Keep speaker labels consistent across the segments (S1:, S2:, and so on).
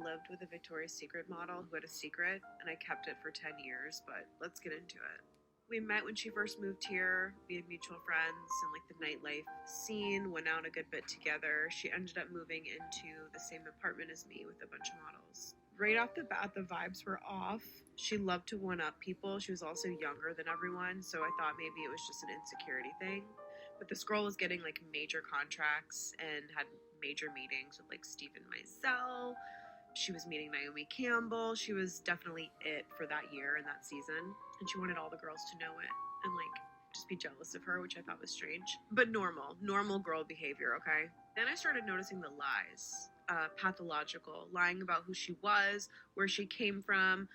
S1: lived with a Victoria's Secret model who had a secret, and I kept it for 10 years, but let's get into it. We met when she first moved here. We had mutual friends and like the nightlife scene, went out a good bit together. She ended up moving into the same apartment as me with a bunch of models. Right off the bat, the vibes were off. She loved to one-up people. She was also younger than everyone, so I thought maybe it was just an insecurity thing. But this girl was getting like major contracts and had major meetings with like Stephen Meisel. She was meeting Naomi Campbell. She was definitely it for that year and that season. And she wanted all the girls to know it and like just be jealous of her, which I thought was strange. But normal girl behavior, okay? Then I started noticing the lies. Pathological, lying about who she was, where she came from,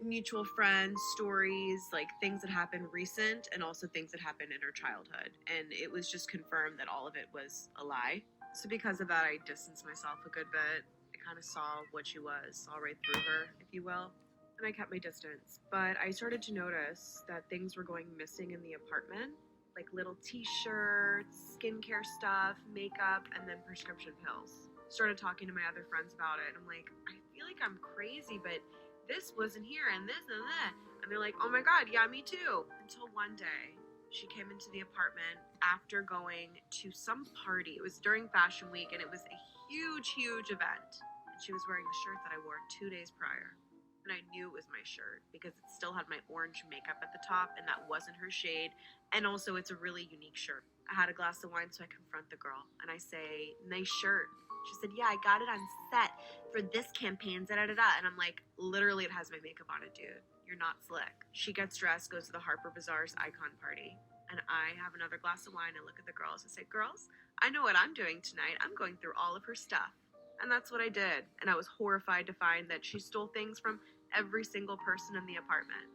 S1: mutual friends, stories, like things that happened recent and also things that happened in her childhood. And it was just confirmed that all of it was a lie. So because of that, I distanced myself a good bit. I kind of saw what she was, saw right through her, if you will. And I kept my distance. But I started to notice that things were going missing in the apartment. Like little t-shirts, skincare stuff, makeup, and then prescription pills. Started talking to my other friends about it. I'm like, I feel like I'm crazy, but this wasn't here and this and that. And they're like, oh my God, yeah, me too. Until one day, she came into the apartment after going to some party. It was during Fashion Week and it was a huge event. And she was wearing the shirt that I wore 2 days prior. And I knew it was my shirt because it still had my orange makeup at the top and that wasn't her shade. And also it's a really unique shirt. I had a glass of wine, so I confront the girl and I say, nice shirt. She said, yeah, I got it on set for this campaign, da-da-da-da. And I'm like, literally, it has my makeup on it, dude. You're not slick. She gets dressed, goes to the Harper Bazaar's icon party. And I have another glass of wine and look at the girls and say, girls, I know what I'm doing tonight. I'm going through all of her stuff. And that's what I did. And I was horrified to find that she stole things from every single person in the apartment.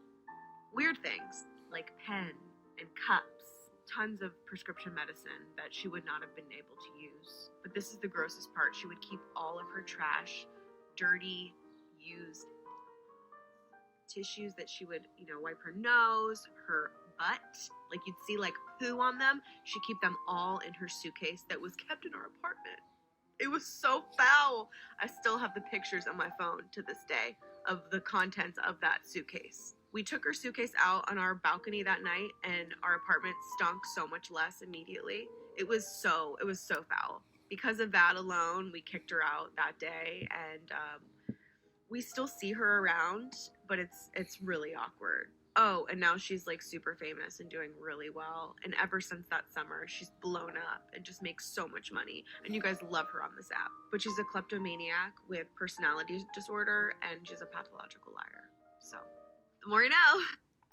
S1: Weird things, like pen and cups. Tons of prescription medicine that she would not have been able to use. But this is the grossest part. She would keep all of her trash, dirty, used tissues that she would, wipe her nose, her butt. Like you'd see like poo on them. She'd keep them all in her suitcase that was kept in our apartment. It was so foul. I still have the pictures on my phone to this day of the contents of that suitcase. We took her suitcase out on our balcony that night and our apartment stunk so much less immediately. It was so foul. Because of that alone, we kicked her out that day and we still see her around, but it's really awkward. Oh, and now she's like super famous and doing really well. And ever since that summer, she's blown up and just makes so much money. And you guys love her on this app. But she's a kleptomaniac with personality disorder and she's a pathological liar. So, the more you know.